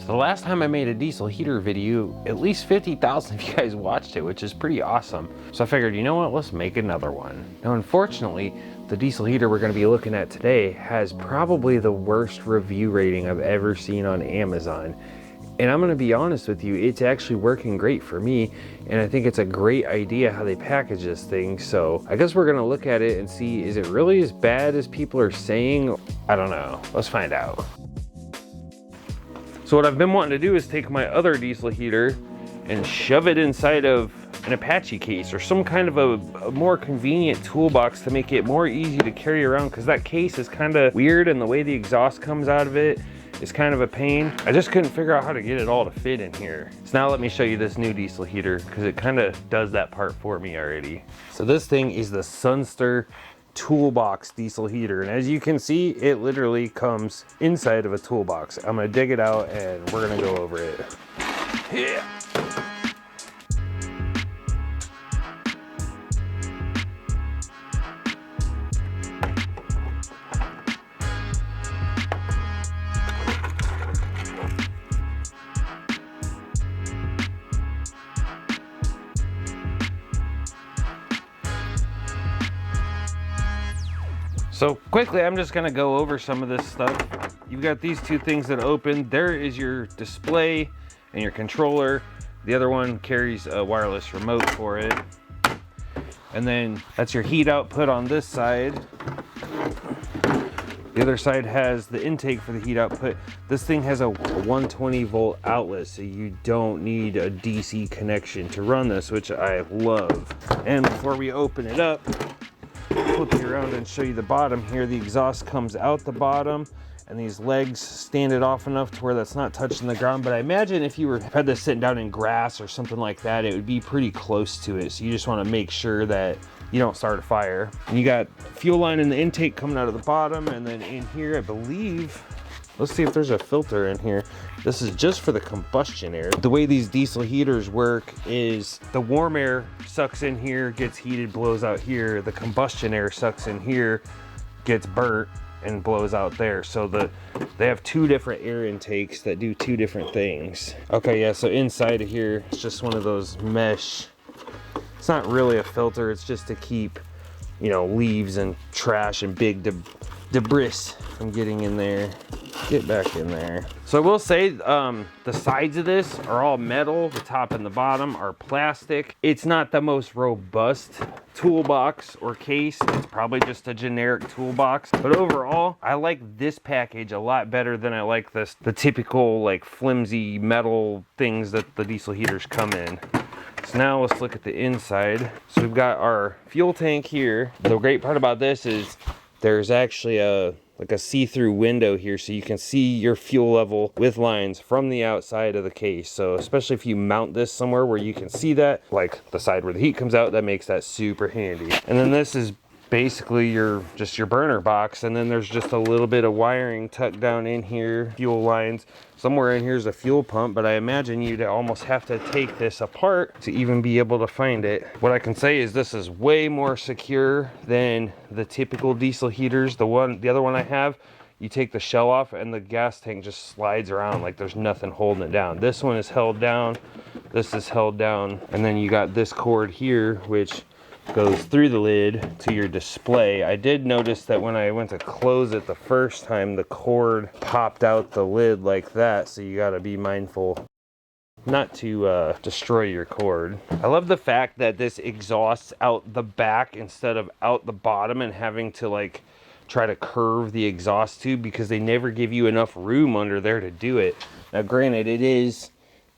So the last time I made a diesel heater video, at least 50,000 of you guys watched it, which is pretty awesome. So I figured, you know what, let's make another one. Now, unfortunately, the diesel heater we're gonna be looking at today has probably the worst review rating I've ever seen on Amazon. And I'm gonna be honest with you, it's actually working great for me, and I think it's a great idea how they package this thing. So I guess we're gonna look at it and see, is it really as bad as people are saying? I don't know, let's find out. So what I've been wanting to do is take my other diesel heater and shove it inside of an Apache case or some kind of a more convenient toolbox to make it more easy to carry around, because that case is kind of weird and the way the exhaust comes out of it is kind of a pain. I just couldn't figure out how to get it all to fit in here. So now let me show you this new diesel heater, because it kind of does that part for me already. So this thing is the Sunster Toolbox diesel heater, and as you can see, it literally comes inside of a toolbox. I'm gonna dig it out and we're gonna go over it. Yeah. So quickly, I'm just gonna go over some of this stuff. You've got these two things that open. There is your display and your controller. The other one carries a wireless remote for it. And then that's your heat output on this side. The other side has the intake for the heat output. This thing has a 120 volt outlet, so you don't need a DC connection to run this, which I love. And before we open it up, flip you around and show you the bottom here. The exhaust comes out the bottom, and these legs stand it off enough to where that's not touching the ground. But I imagine if you had this sitting down in grass or something like that, it would be pretty close to it. So you just want to make sure that you don't start a fire. And you got fuel line in the intake coming out of the bottom, and then in here, I believe, let's see if there's a filter in here. This is just for the combustion air. The way these diesel heaters work is the warm air sucks in here, gets heated, blows out here. The combustion air sucks in here, gets burnt, and blows out there. So they have two different air intakes that do two different things. Okay, yeah, so inside of here, it's just one of those mesh. It's not really a filter, it's just to keep, you know, leaves and trash and big debris from getting in there. Get back in there. So I will say the sides of this are all metal. The top and the bottom are plastic. It's not the most robust toolbox or case. It's probably just a generic toolbox. But overall, I like this package a lot better than I like the typical like flimsy metal things that the diesel heaters come in. So now let's look at the inside. So we've got our fuel tank here. The great part about this is there's actually a see-through window here, so you can see your fuel level with lines from the outside of the case. So especially if you mount this somewhere where you can see that, like the side where the heat comes out, that makes that super handy. And then this is basically your burner box, and then there's just a little bit of wiring tucked down in here, fuel lines. Somewhere in here is a fuel pump, but I imagine you'd almost have to take this apart to even be able to find it. What I can say is this is way more secure than the typical diesel heaters. The other one I have, you take the shell off and the gas tank just slides around like there's nothing holding it down. This one is held down, this is held down, and then you got this cord here, which goes through the lid to your display. I did notice that when I went to close it the first time, the cord popped out the lid like that, so you gotta be mindful not to destroy your cord. I love the fact that this exhausts out the back instead of out the bottom and having to like try to curve the exhaust tube, because they never give you enough room under there to do it. Now granted, it is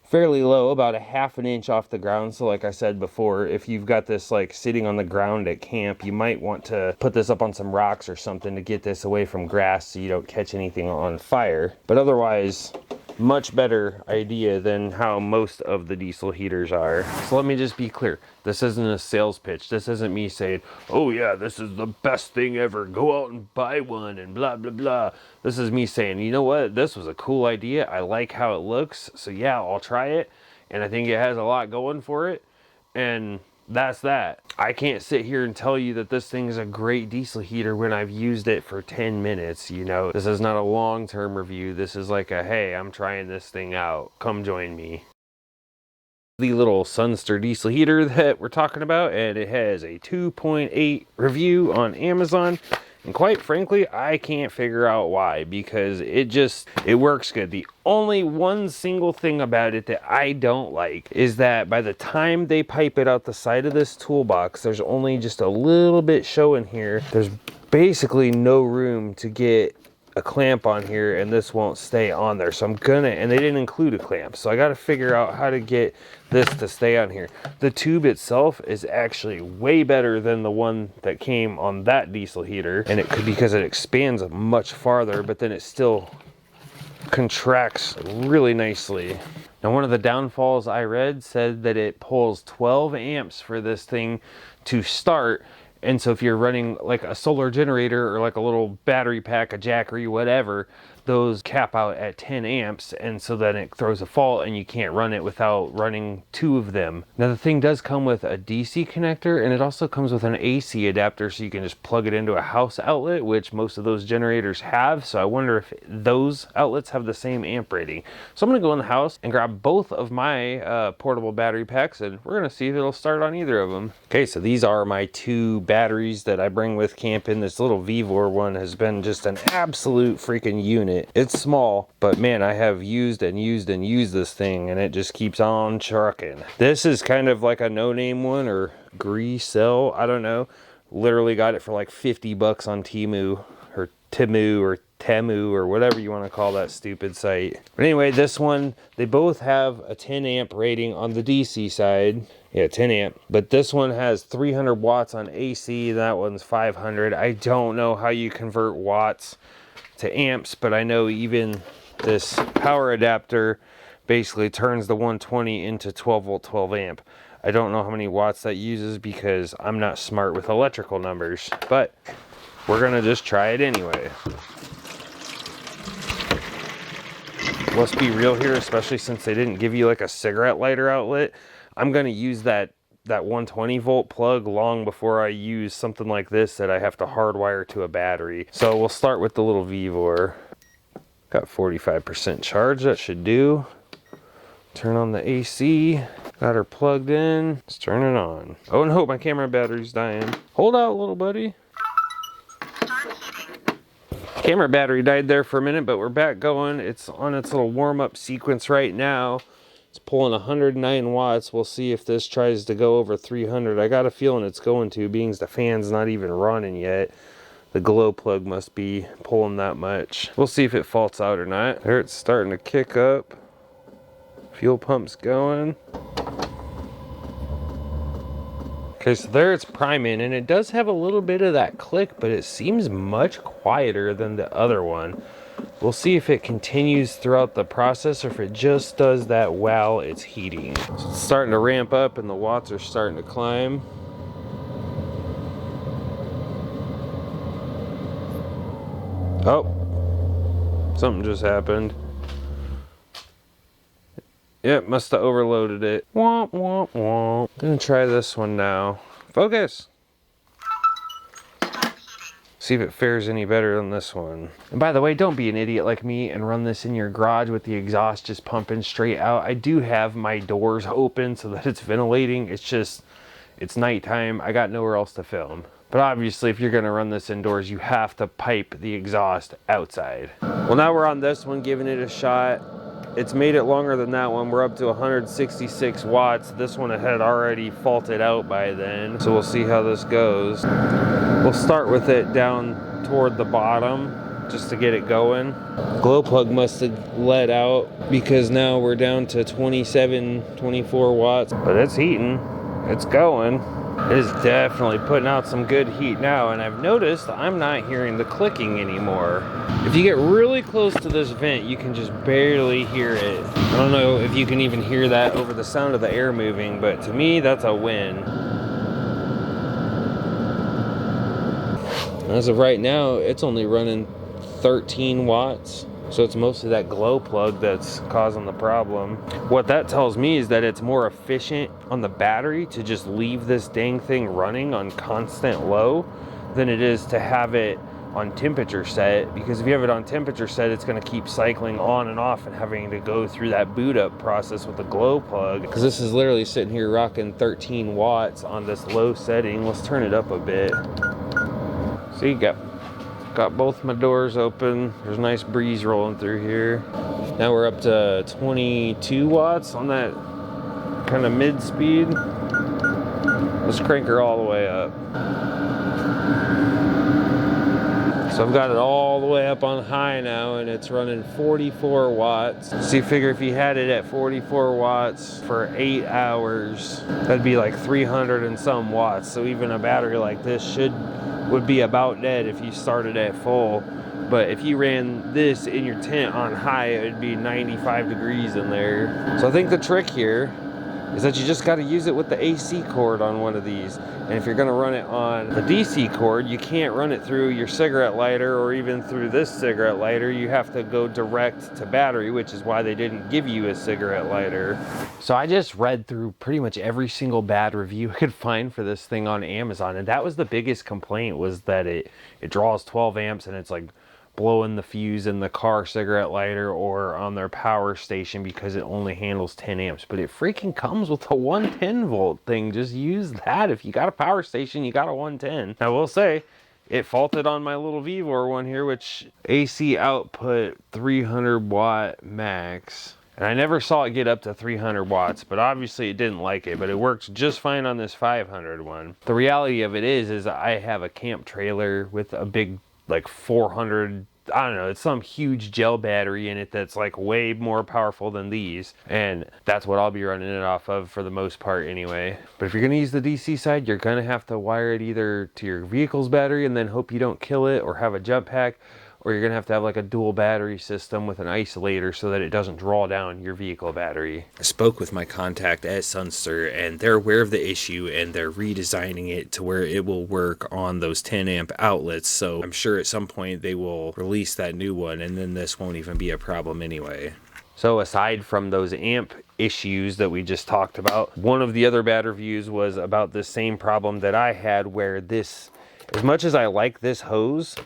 fairly low, about a ½ inch off the ground. So like I said before, if you've got this like sitting on the ground at camp, you might want to put this up on some rocks or something to get this away from grass so you don't catch anything on fire. But otherwise, much better idea than how most of the diesel heaters are. So let me just be clear. This isn't a sales pitch. This isn't me saying, oh yeah, this is the best thing ever. Go out and buy one and blah, blah, blah. This is me saying, you know what? This was a cool idea. I like how it looks. So yeah, I'll try it. And I think it has a lot going for it. And that's that. I can't sit here and tell you that this thing is a great diesel heater when I've used it for 10 minutes, you know. This is not a long-term review. This is like a, hey, I'm trying this thing out. Come join me. The little Sunster diesel heater that we're talking about, and it has a 2.8 review on Amazon. And quite frankly, I can't figure out why, because it works good. The only one single thing about it that I don't like is that by the time they pipe it out the side of this toolbox, there's only just a little bit showing here. There's basically no room to get a clamp on here, and this won't stay on there. So and they didn't include a clamp. So I got to figure out how to get this to stay on here. The tube itself is actually way better than the one that came on that diesel heater. And it could, because it expands much farther, but then it still contracts really nicely. Now, one of the downfalls I read said that it pulls 12 amps for this thing to start. And so if you're running like a solar generator or like a little battery pack, a Jackery, whatever, those cap out at 10 amps. And so then it throws a fault and you can't run it without running 2 of them. Now the thing does come with a DC connector, and it also comes with an AC adapter, so you can just plug it into a house outlet, which most of those generators have. So I wonder if those outlets have the same amp rating. So I'm gonna go in the house and grab both of my portable battery packs, and we're gonna see if it'll start on either of them. Okay, so these are my 2 batteries that I bring with camping. This little Vevor one has been just an absolute freaking unit. It's small, but man, I have used this thing, and it just keeps on trucking. This is kind of like a no-name one, or Greasel, I don't know. Literally got it for like 50 bucks on Temu or Temu or whatever you want to call that stupid site. But anyway, this one, they both have a 10 amp rating on the DC side. Yeah, 10 amp. But this one has 300 watts on AC. That one's 500. I don't know how you convert watts to amps, but I know even this power adapter basically turns the 120 into 12 volt 12 amp. I don't know how many watts that uses because I'm not smart with electrical numbers, but we're gonna just try it anyway. Let's be real here, especially since they didn't give you like a cigarette lighter outlet. I'm gonna use that 120 volt plug long before I use something like this that I have to hardwire to a battery. So we'll start with the little Vevor. Got 45% charge, that should do. Turn on the AC. Got her plugged in. Let's turn it on. Oh, and hope my camera battery's dying. Hold out, little buddy. Camera battery died there for a minute, but we're back going. It's on its little warm-up sequence right now. It's pulling 109 watts. We'll see if this tries to go over 300. I got a feeling it's going to, being the fan's not even running yet. The glow plug must be pulling that much. We'll see if it faults out or not. There, it's starting to kick up. Fuel pump's going. Okay, so there it's priming, and it does have a little bit of that click, but it seems much quieter than the other one. We'll see if it continues throughout the process or if it just does that while it's heating. So it's starting to ramp up and the watts are starting to climb. Oh, something just happened. Yep, must have overloaded it. Womp, womp, womp. Gonna try this one now. Focus. See if it fares any better than this one. And by the way, don't be an idiot like me and run this in your garage with the exhaust just pumping straight out. I do have my doors open so that it's ventilating. It's just, it's nighttime. I got nowhere else to film. But obviously, if you're gonna run this indoors, you have to pipe the exhaust outside. Well, now we're on this one, giving it a shot. It's made it longer than that one. We're up to 166 watts. This one had already faulted out by then. So we'll see how this goes. We'll start with it down toward the bottom just to get it going. Glow plug must have let out because now we're down to 27, 24 watts. But it's heating, it's going. It is definitely putting out some good heat now, and I've noticed I'm not hearing the clicking anymore. If you get really close to this vent, you can just barely hear it. I don't know if you can even hear that over the sound of the air moving, but to me, that's a win. As of right now, it's only running 13 watts. So it's mostly that glow plug that's causing the problem. What that tells me is that it's more efficient on the battery to just leave this dang thing running on constant low than it is to have it on temperature set, because if you have it on temperature set, it's going to keep cycling on and off and having to go through that boot up process with the glow plug. Because this is literally sitting here rocking 13 watts on this low setting. Let's turn it up a bit. See, got both my doors open. There's a nice breeze rolling through here. Now we're up to 22 watts on that kind of mid speed. Let's crank her all the way up. So I've got it all the way up on high now, and it's running 44 watts. So you figure if you had it at 44 watts for 8 hours, that'd be like 300 and some watts. So even a battery like this would be about dead if you started at full. But if you ran this in your tent on high, it would be 95 degrees in there. So I think the trick here is that you just got to use it with the AC cord on one of these. And if you're going to run it on the DC cord, you can't run it through your cigarette lighter or even through this cigarette lighter. You have to go direct to battery, which is why they didn't give you a cigarette lighter. So I just read through pretty much every single bad review I could find for this thing on Amazon, and that was the biggest complaint, was that it draws 12 amps and it's like blowing the fuse in the car cigarette lighter or on their power station because it only handles 10 amps. But it freaking comes with a 110 volt thing. Just use that. If you got a power station, you got a 110. I will say, it faulted on my little Vivor one here, which AC output 300 watt max. And I never saw it get up to 300 watts, but obviously it didn't like it, but it works just fine on this 500 one. The reality of it is I have a camp trailer with a big, like 400, I don't know, it's some huge gel battery in it that's like way more powerful than these, and that's what I'll be running it off of for the most part anyway. But if you're gonna use the DC side, you're gonna have to wire it either to your vehicle's battery and then hope you don't kill it, or have a jump pack, or you're gonna have to have like a dual battery system with an isolator so that it doesn't draw down your vehicle battery. I spoke with my contact at Sunster, and they're aware of the issue, and they're redesigning it to where it will work on those 10 amp outlets. So I'm sure at some point they will release that new one, and then this won't even be a problem anyway. So aside from those amp issues that we just talked about, one of the other bad reviews was about the same problem that I had, where this, as much as I like this hose,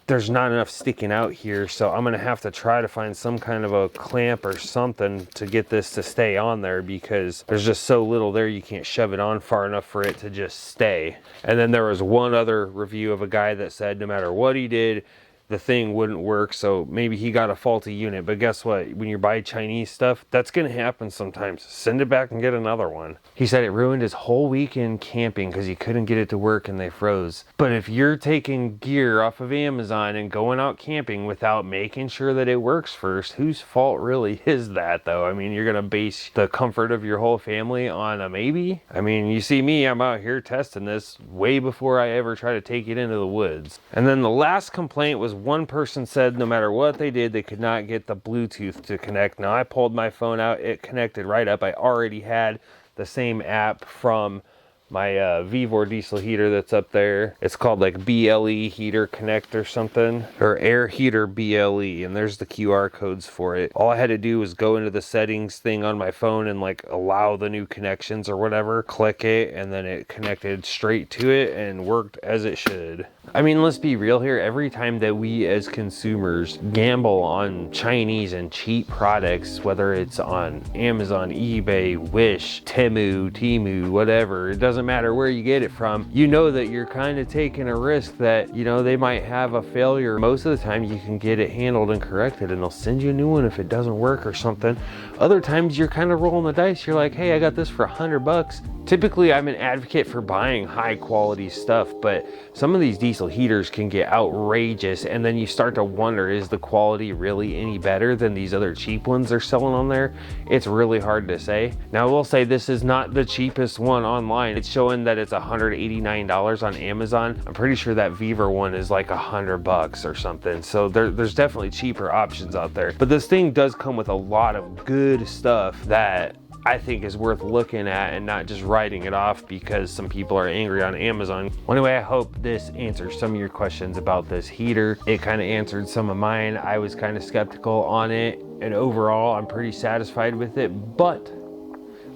there's not enough sticking out here, so I'm gonna have to try to find some kind of a clamp or something to get this to stay on there, because there's just so little there, you can't shove it on far enough for it to just stay. And then there was one other review of a guy that said no matter what he did, the thing wouldn't work, so maybe he got a faulty unit. But guess what? When you buy Chinese stuff, that's gonna happen sometimes. Send it back and get another one. He said it ruined his whole weekend camping because he couldn't get it to work and they froze. But if you're taking gear off of Amazon and going out camping without making sure that it works first, whose fault really is that, though? I mean, you're gonna base the comfort of your whole family on a maybe? I mean, you see me, I'm out here testing this way before I ever try to take it into the woods. And then the last complaint was one person said no matter what they did, they could not get the Bluetooth to connect. Now I pulled my phone out, it connected right up. I already had the same app from my Vivor diesel heater that's up there. It's called like BLE heater connect or something, or air heater BLE, and there's the QR codes for it. All I had to do was go into the settings thing on my phone and like allow the new connections or whatever, click it, and then it connected straight to it and worked as it should. I mean, let's be real here. Every time that we as consumers gamble on Chinese and cheap products, whether it's on Amazon, eBay, Wish, Temu, whatever, it doesn't matter where you get it from, you know that you're kind of taking a risk that, you know, they might have a failure. Most of the time you can get it handled and corrected and they'll send you a new one if it doesn't work or something. Other times you're kind of rolling the dice. You're like, hey, I got this for $100. Typically I'm an advocate for buying high quality stuff, but some of these diesel heaters can get outrageous, and then you start to wonder, is the quality really any better than these other cheap ones they're selling on there? It's really hard to say. Now I will say this is not the cheapest one online. It's showing that it's $189 on Amazon. I'm pretty sure that Vivor one is like $100 or something. So there's definitely cheaper options out there. But this thing does come with a lot of good stuff that I think is worth looking at and not just writing it off because some people are angry on Amazon. Well, anyway, I hope this answers some of your questions about this heater. It kind of answered some of mine. I was kind of skeptical on it, and overall I'm pretty satisfied with it, but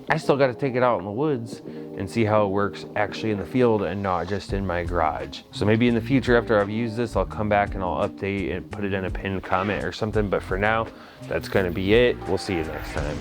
I still got to take it out in the woods and see how it works actually in the field and not just in my garage. So maybe in the future after I've used this, I'll come back and I'll update and put it in a pinned comment or something. But for now, that's going to be it. We'll see you next time.